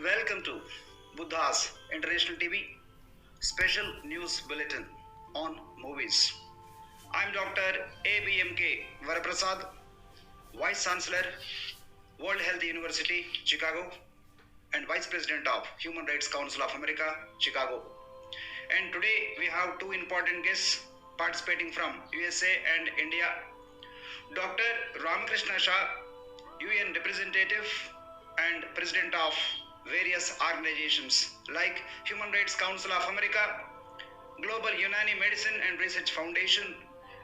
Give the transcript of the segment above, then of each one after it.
Welcome to Buddha's International TV Special News Bulletin on Movies. I'm Dr. ABMK Varaprasad, Vice Chancellor, World Health University, Chicago, and Vice President of Human Rights Council of America, Chicago. And today we have two important guests participating from USA and India. Dr. Ramakrishna Shah, UN representative and president of various organizations like Human Rights Council of America, Global Unani Medicine and Research Foundation,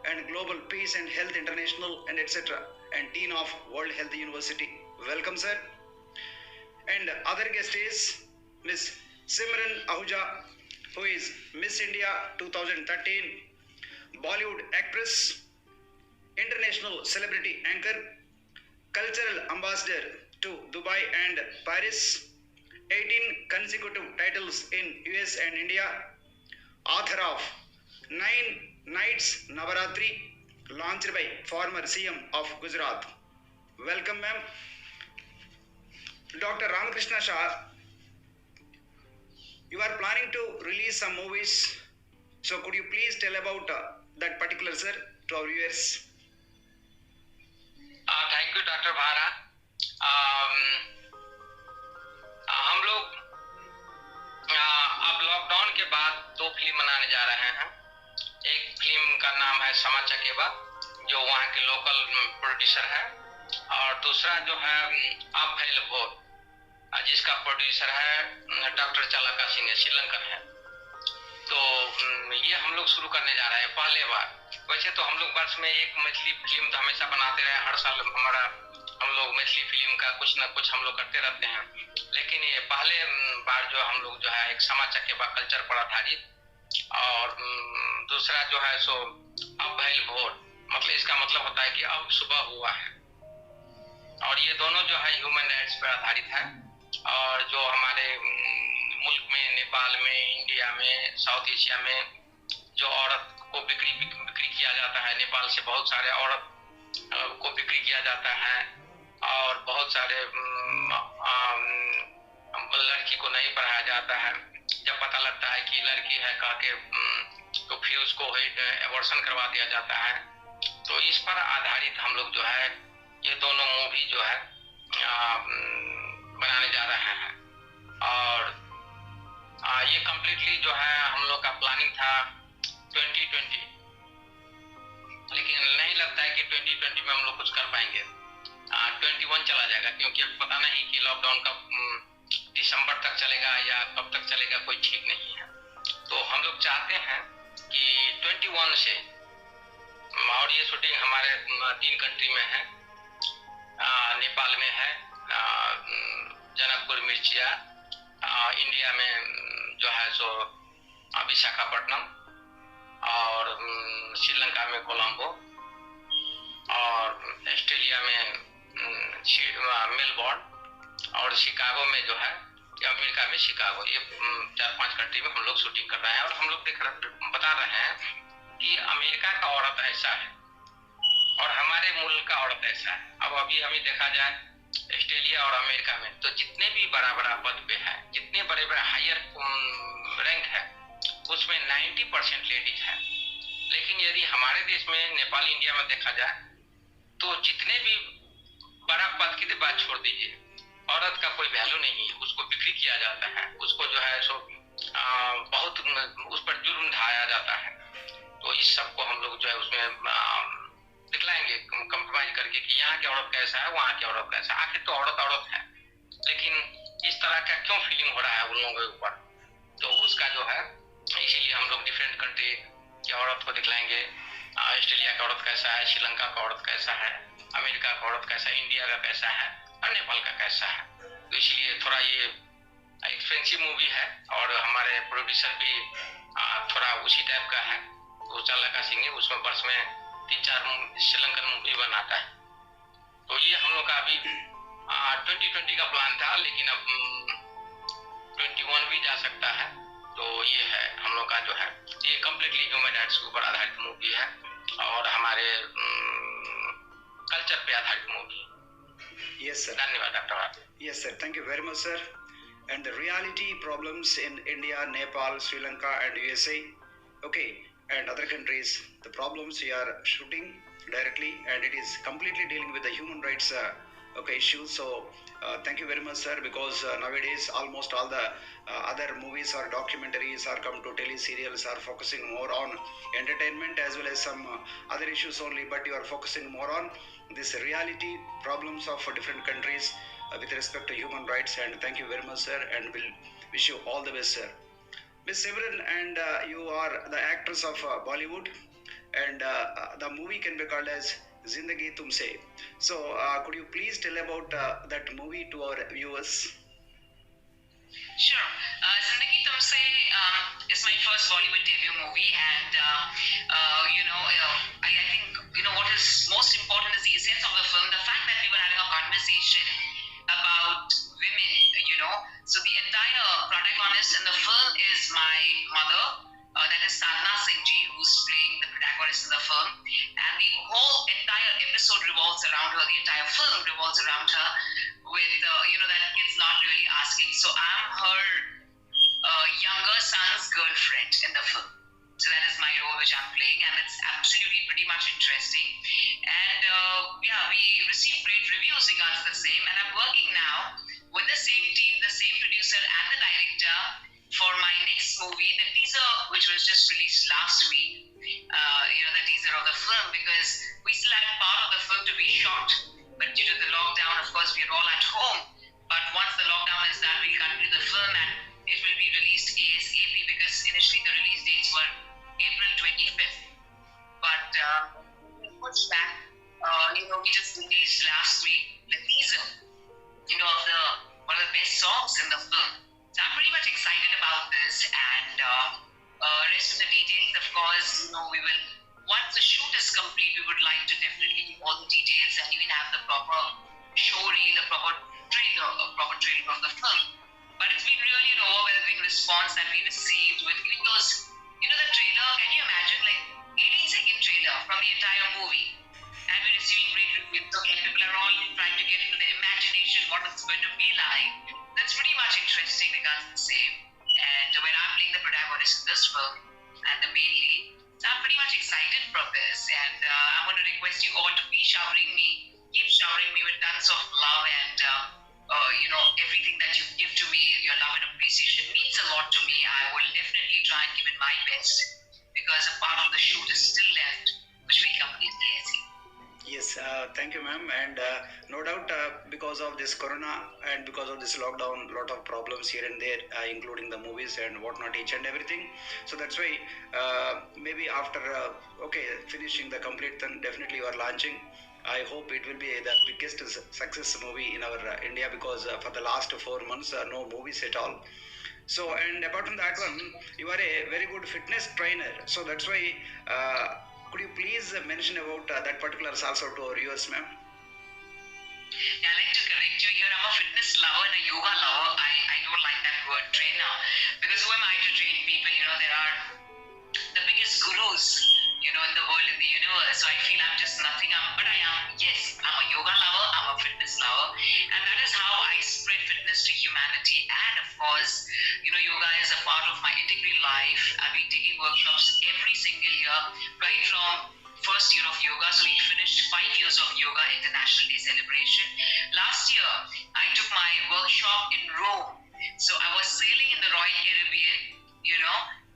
and Global Peace and Health International, and etc., and Dean of World Health University. Welcome, sir. And other guest is Miss Simran Ahuja, who is Miss India 2013, Bollywood actress, international celebrity anchor, cultural ambassador to Dubai and Paris, 18 consecutive titles in US and India, author of 9 Nights Navaratri, launched by former CM of Gujarat. Welcome, ma'am. Dr. Ramakrishna Shah, you are planning to release some movies, so could you please tell about that particular, sir, to our viewers? Thank you doctor भारा। हम लोग अब lockdown के बाद दो film बनाने जा रहे हैं। एक फिल्म का नाम है समा चकेबा, जो वहाँ के लोकल प्रोड्यूसर है, और दूसरा जो है अब भैल भोर, जिसका प्रोड्यूसर है डॉक्टर चालका सिंह, श्रीलंकन है। तो ये हम लोग शुरू करने जा रहे हैं पहले बार। वैसे तो हम लोग वर्ष में एक मैथिली फिल्म तो हमेशा बनाते रहे, हर साल हम लोग मैथिली फिल्म का कुछ न कुछ हम लोग करते रहते हैं, लेकिन ये पहले बार जो हम लोग जो है एक समा चकेबा कल्चर पर आधारित, और दूसरा जो है सो अब भैल भोर, मतलब इसका मतलब होता है कि अब सुबह हुआ है। और ये दोनों जो है ह्यूमन राइट्स पर आधारित है, और जो हमारे मुल्क में, नेपाल में, इंडिया में, साउथ एशिया में जो औरत को बिक्री किया जाता है, नेपाल से बहुत सारे औरत को बिक्री किया जाता है, और बहुत सारे लड़की को नहीं पढ़ाया जाता है। जब पता लगता है कि लड़की है कह के तो फिर उसको एबॉर्शन करवा दिया जाता है। तो इस पर आधारित हम लोग जो है ये दोनों मूवी जो है बनाने जा रहे हैं। और ये कम्प्लीटली जो है हम लोग का प्लानिंग था 2020, लेकिन नहीं लगता है कि 2020 में हम लोग कुछ कर पाएंगे। 21 चला जाएगा, क्योंकि पता नहीं कि लॉकडाउन कब दिसंबर तक चलेगा या कब तक चलेगा, कोई ठीक नहीं है। तो हम लोग चाहते हैं कि 21 से, और ये शूटिंग हमारे 3 कंट्री में है, नेपाल में है, जनकपुर मिर्चिया, इंडिया में जो है सो विशाखापट्टनम, और श्रीलंका में कोलंबो, और ऑस्ट्रेलिया में मेलबोर्न, और शिकागो में जो है अमेरिका में शिकागो। ये 4-5 कंट्री में हम लोग शूटिंग कर रहे हैं। और हम लोग बता रहे हैं कि अमेरिका का औरत ऐसा है और हमारे मुल्क का औरत ऐसा है। अब अभी हमें देखा जाए ऑस्ट्रेलिया और अमेरिका में तो जितने भी बड़ा पद पे है, जितने बड़े हायर रैंक है, उसमें 90% लेडीज है। लेकिन यदि हमारे देश में, नेपाल, इंडिया में देखा जाए तो जितने भी बड़ा पद की बात छोड़ दीजिए, औरत का कोई वैल्यू नहीं है, उसको बिक्री किया जाता है, उसको जो है सो बहुत उस पर जुर्म ढाया जाता है। तो इस सब को हम लोग जो है उसमें दिखलाएंगे कंप्रोमाइज करके कि यहाँ की औरत कैसा है, वहाँ की औरत कैसा है। आखिर तो औरत है, लेकिन इस तरह का क्यों फीलिंग हो रहा है उन लोगों के ऊपर, तो उसका जो है इसीलिए हम लोग डिफरेंट कंट्री की औरत को दिखलाएंगे। ऑस्ट्रेलिया का औरत कैसा है, श्रीलंका का औरत कैसा है, अमेरिका का औरत कैसा है, इंडिया का कैसा है, और नेपाल का कैसा है। तो इसलिए थोड़ा ये एक्सपेंसिव मूवी है, और हमारे प्रोड्यूसर भी थोड़ा उसी टाइप का है, वो चालका सिंह, उसमें वर्ष में 3-4 श्रीलंकन मूवी बनाता है। तो ये हम लोग का अभी 2020 का प्लान था, लेकिन अब 21 भी जा सकता है। तो ये है हम लोग का जो है ये कम्प्लीटली ह्यूमन राइट्स के ऊपर आधारित मूवी है, और हमारे कल्चर पे आधारित मूवी। Yes, sir. धन्यवाद doctor. Yes, sir. Thank you very much, sir. and the reality problems in India, Nepal, Sri Lanka, and USA, okay, and other countries, the problems we are shooting directly, and it is completely dealing with the human rights okay issues. So thank you very much, sir, because nowadays almost all the other movies or documentaries or come to tele-serials are focusing more on entertainment as well as some other issues only, but you are focusing more on this reality problems of different countries with respect to human rights. And thank you very much, sir, and we'll wish you all the best, sir. Miss Simran, and you are the actress of Bollywood, and the movie can be called as Zindagi Tumse. So, could you please tell about that movie to our viewers? Sure. Zindagi Tumse is my first Bollywood debut movie, and I think what is most important is the essence of the film. The fact that we were having a conversation about women. So the entire protagonist in the film is my mother. That is Sadhna Singh Ji, who's playing the protagonist in the film, and the whole entire episode revolves around her. The entire film revolves around her, with that kid's not really asking. So I'm her younger son's girlfriend in the film. So that is my role which I'm playing, and it's absolutely pretty much interesting. And we received great reviews regards the same, and I'm working now with the same team, the same producer and the director for my next movie, the teaser which was just released last week, the teaser of the film, because we still had part of the film to be shot, but due to the lockdown, of course, we're all at home. But once the lockdown is done, we'll continue the film and it will be released ASAP, because initially the release dates were April 25th. But we pushed back. We just released last week the teaser, of one of the best songs in the film. So I'm pretty much excited about this, and rest of the details, of course, we will, once the shoot is complete, we would like to definitely give all the details and even have the proper show reel, the proper trailer of the film. But it's been really an overwhelming response that we received with even those, the trailer. Can you imagine, like 18-second trailer from the entire movie, and we're receiving great reviews. So people are all trying to get into the imagination what it's going to be like. That's pretty much interesting regards the same. And when I'm playing the protagonist in this film and the main lead, so I'm pretty much excited for this. And I want to request you all to keep showering me with tons of love, and everything that you give to me, your love and appreciation means a lot to me. I will definitely try and give it my best, because a part of the shoot is still left, which we complete ASAP. Yes, thank you, ma'am. And no doubt, because of this corona and because of this lockdown, lot of problems here and there, including the movies and whatnot, each and everything. So that's why maybe after finishing the complete, then definitely you are launching. I hope it will be the biggest success movie in our India, because for the last 4 months, no movies at all. So, and apart from that one, you are a very good fitness trainer. So that's why. Could you please mention about that particular also to our viewers, ma'am? Yeah, I'd like to correct you here. I'm a fitness lover and a yoga lover. I don't like that word trainer, because who am I to train people? There are the biggest gurus, in the world, in the universe. So I feel I'm just nothing. But I am, yes, I'm a yoga lover, I'm a fitness lover. And that is how I spread fitness to humanity. And of course, yoga is a part of my integral life. I've been taking workshops every single year, right from first year of yoga. So we finished 5 years of yoga International Day celebration. Last year, I took my workshop in Rome. So I was sailing in the Royal Caribbean,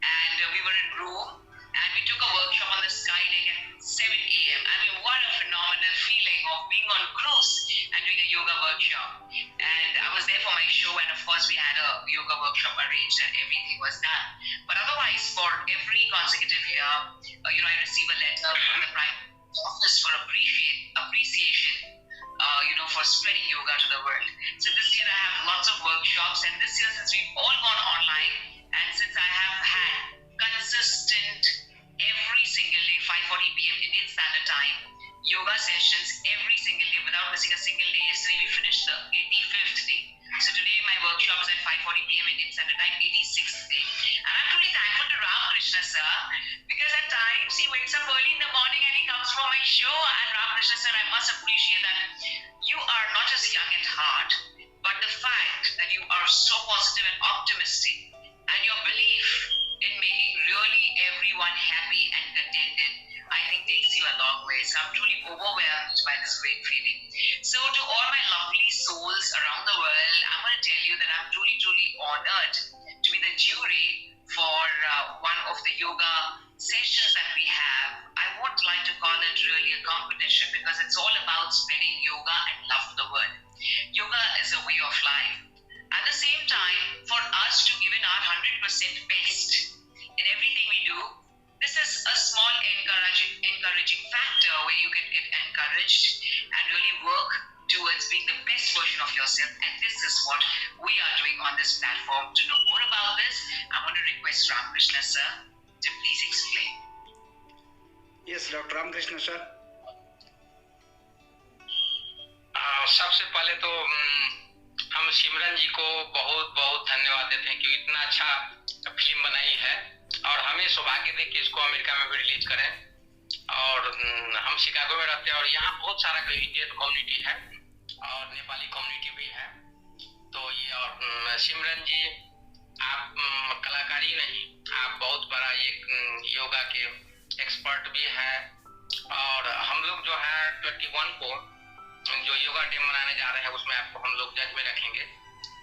and we were in Rome, and we took a workshop on the Sky Deck at 7 a.m. I mean, what a phenomenal feeling of being on cruise and doing a yoga workshop. And I was there for my show, and of course we had a yoga workshop arranged and everything was done. But otherwise, for every consecutive year, I receive a letter from the Prime Office for appreciation, for spreading yoga to the world. So this year I have lots of workshops, and this year, since we've all gone online, and since I have had consistent every single day 5:40 p.m. Indian Standard Time yoga sessions every single day without missing a single day. Yesterday we finished the 85th day. So today my workshop is at 5:40 p.m. Indian Standard Time, 86th day. And I'm truly thankful to Ramakrishna sir, because at times he wakes up early in the morning and he comes for my show. And Ramakrishna sir, I must appreciate that you are not just young at heart, but the fact that you are are so positive and optimistic, and your belief in making really everyone happy and contented, I think takes you a long way. So I'm truly overwhelmed by this great feeling. So to all my lovely souls around the world, I'm going to tell you that I'm truly, truly honored to be the jury for one of the yoga sessions that we have. I won't like to call it really a competition because it's all about spreading yoga and love to the world. Yoga is a way of life. At the same time, for us to give in our 100% best in everything we do, this is a small encouraging factor where you can get encouraged and really work towards being the best version of yourself. And this is what we are doing on this platform. To know more about this, I'm going to request Ramakrishna sir to please explain. Yes, Dr. Ramakrishna sir. सबसे पहले तो हम सिमरन जी को बहुत बहुत धन्यवाद देते हैं कि इतना अच्छा फिल्म बनाई है और हमें सौभाग्य दे कि इसको अमेरिका में भी रिलीज करें। और हम शिकागो में रहते हैं और यहाँ बहुत सारा इंडियन कम्युनिटी है और नेपाली कम्युनिटी भी है। तो ये और सिमरन जी आप कलाकारी नहीं, आप बहुत बड़ा एक योगा के एक्सपर्ट भी है। और हम लोग जो है 21 को जो योगा डे मनाने जा रहे हैं उसमें आपको हम लोग जज में रखेंगे,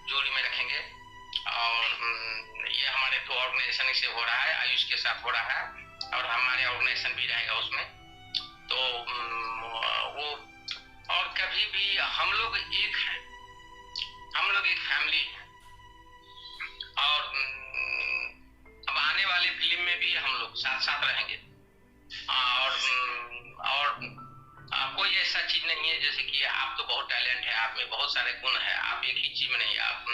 जूरी में रखेंगे। और ये हमारे तो ऑर्गेनाइजेशन से हो रहा है, आयुष के साथ हो रहा है और हमारे ऑर्गेनाइजेशन भी रहेगा उसमें। तो वो और कभी भी हम लोग एक हैं, हम लोग एक फैमिली है। और अब आने वाले फिल्म में भी हम लोग साथ साथ रहेंगे। और कोई ऐसा चीज नहीं है जैसे कि आप तो बहुत टैलेंट है, आप में बहुत सारे गुण है, आप एक ही चीज में नहीं, आप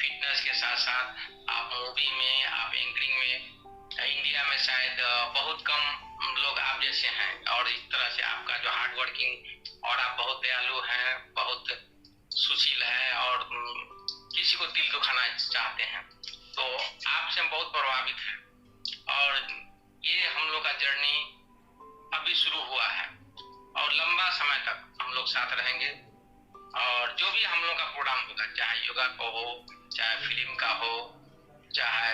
फिटनेस के साथ साथ आप मूवी में, आप एंकरिंग में, इंडिया में शायद बहुत कम लोग आप जैसे हैं। और इस तरह से आपका जो हार्ड वर्किंग और आप बहुत दयालु हैं, बहुत सुशील हैं और किसी को दिल दुखाना चाहते हैं। तो आपसे हम बहुत प्रभावित हैं और ये हम लोग का जर्नी अभी शुरू हुआ है और लंबा समय तक हम लोग साथ रहेंगे। और जो भी हम लोग का प्रोग्राम होगा, चाहे योगा का हो, चाहे फिल्म का हो, चाहे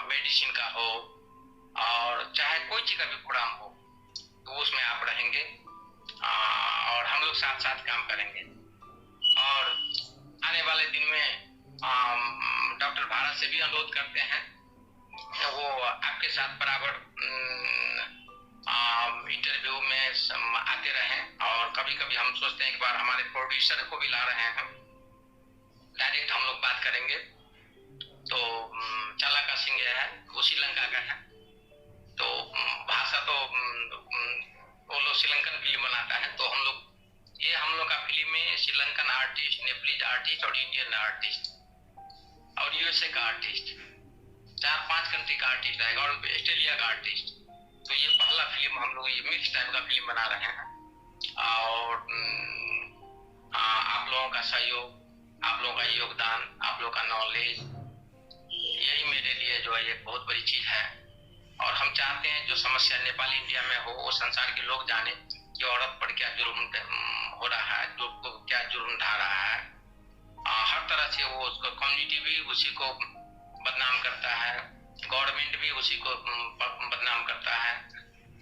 मेडिसिन का हो और चाहे कोई चीज का भी प्रोग्राम हो, तो उसमें आप रहेंगे और हम लोग साथ साथ काम करेंगे। और आने वाले दिन में डॉक्टर भारत से भी अनुरोध करते हैं वो आपके साथ बराबर इंटरव्यू में आते रहें। और कभी कभी हम सोचते हैं एक बार हमारे प्रोड्यूसर को भी ला रहे हैं, डायरेक्ट हम लोग बात करेंगे। तो चालाका सिंह है, वो श्रीलंका का है, तो भाषा तो वो लोग श्रीलंकन फिल्म बनाता है। तो हम लोग ये हम लोग का फिल्म में श्रीलंकन आर्टिस्ट, नेपालीज आर्टिस्ट और इंडियन आर्टिस्ट और यूएसए का आर्टिस्ट, 4-5 कंट्री का आर्टिस्ट रहेगा और ऑस्ट्रेलिया का आर्टिस्ट। तो ये पहला फिल्म हम लोग ये मिक्स टाइप का फिल्म बना रहे हैं। और आप लोगों का सहयोग, आप लोगों का योगदान, आप लोगों का नॉलेज, यही मेरे लिए जो है एक बहुत बड़ी चीज है। और हम चाहते हैं जो समस्या नेपाल इंडिया में हो वो संसार के लोग जाने कि औरत पर क्या जुर्म हो रहा है, जो क्या जुर्म ढा रहा है। हर तरह से वो उसको कम्युनिटी भी उसी को बदनाम करता है, गवर्नमेंट भी उसी को बदनाम करता है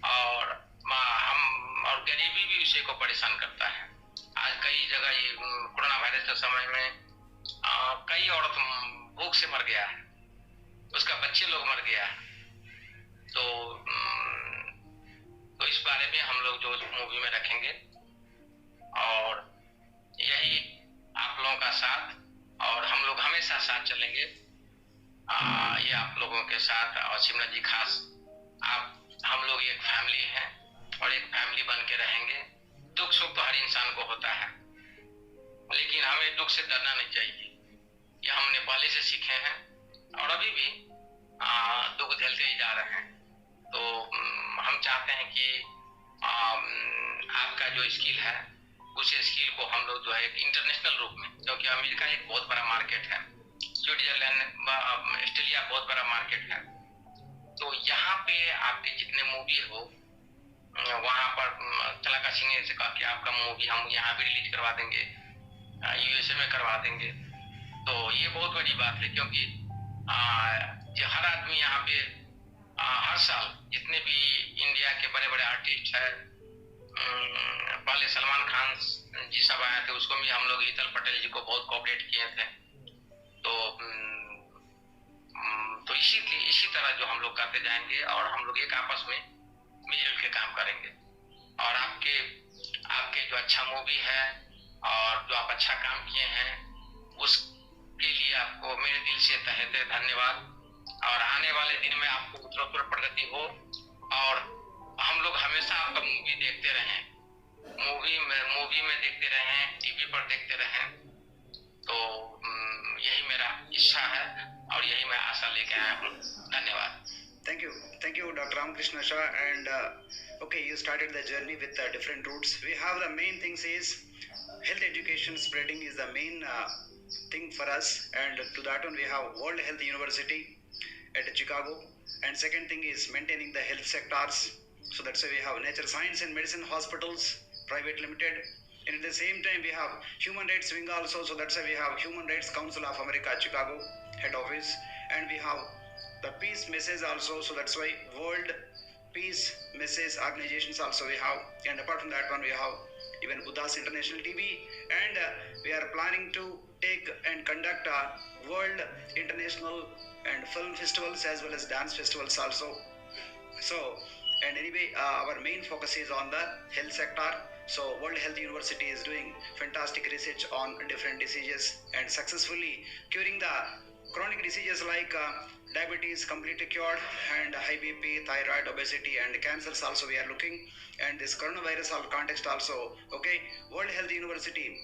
और हम और गरीबी भी उसी को परेशान करता है। आज कई जगह ये कोरोना वायरस के समय में कई औरत भूख से मर गया है, उसका बच्चे लोग मर गया है। तो इस बारे में हम लोग जो मूवी में रखेंगे और यही आप लोगों का साथ और हम लोग हमेशा साथ चलेंगे। ये आप लोगों के साथ और सिमरन जी खास आप हम लोग एक फैमिली हैं और एक फैमिली बन के रहेंगे। दुख सुख तो हर इंसान को होता है, लेकिन हमें दुख से डरना नहीं चाहिए। ये हम नेपाली से सीखे हैं और अभी भी दुख झेलते ही जा रहे हैं। तो हम चाहते हैं कि आपका जो स्किल है उस स्किल को हम लोग जो है इंटरनेशनल रूप में, क्योंकि अमेरिका एक बहुत बड़ा मार्केट है, स्विट्जरलैंड, ऑस्ट्रेलिया बहुत बड़ा मार्केट है। तो यहाँ पे आपके जितने मूवी हो वहाँ पर चालाका सिंह से कहा कि आपका मूवी हम यहाँ भी रिलीज करवा देंगे, यूएसए में करवा देंगे। तो ये बहुत बड़ी बात है, क्योंकि हर आदमी यहाँ पे हर साल जितने भी इंडिया के बड़े बड़े आर्टिस्ट हैं, पहले सलमान खान जी सब आए थे, उसको भी हम लोग हीतल पटेल जी को बहुत कोऑपरेट किए थे। तो इसी तरह जो हम लोग करते जाएंगे और हम लोग एक आपस में मिलजुल के काम करेंगे। और आपके जो अच्छा मूवी है और जो आप अच्छा काम किए हैं उसके लिए आपको मेरे दिल से तहे दिल धन्यवाद। और आने वाले दिन में आपको उत्तरोत्तर प्रगति हो और हम लोग हमेशा आपका मूवी देखते रहें, मूवी में देखते रहें, टीवी पर देखते रहें। तो यही मेरा इच्छा है और यही मैं आशा लेके आया हूँ। धन्यवाद। Thank you, Dr. Ramakrishna Shah. And okay, you started the journey with different routes. We have the main things is health education spreading is the main thing for us, and to that one we have World Health University at Chicago. And second thing is maintaining the health sectors. So that's why we have Nature Science and Medicine Hospitals Private Limited. And at the same time we have Human Rights Wing also. So that's why we have Human Rights Council of America Chicago head office. And we have the Peace Message also. So that's why World Peace Message organizations also we have. And apart from that one we have even Buddha's International TV. And we are planning to take and conduct World International and film festivals as well as dance festivals also. So, and anyway, our main focus is on the health sector. So World Health University is doing fantastic research on different diseases and successfully curing the chronic diseases like diabetes completely cured, and high BP, thyroid, obesity, and cancers also we are looking. And this coronavirus context also, okay, World Health University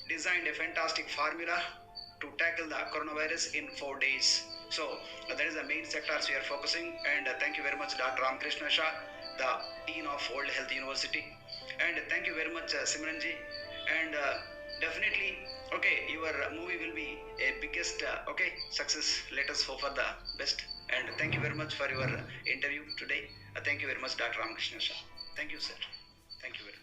designed a fantastic formula to tackle the coronavirus in 4 days. So that is the main sectors we are focusing. And thank you very much, Dr. Ramakrishna Shah, the Dean of World Health University. And thank you very much, Simranji. And definitely, okay, your movie will be a biggest success. Let us hope for the best. And thank you very much for your interview today. Thank you very much, Dr. Ramakrishna Shah. Thank you, sir. Thank you very much.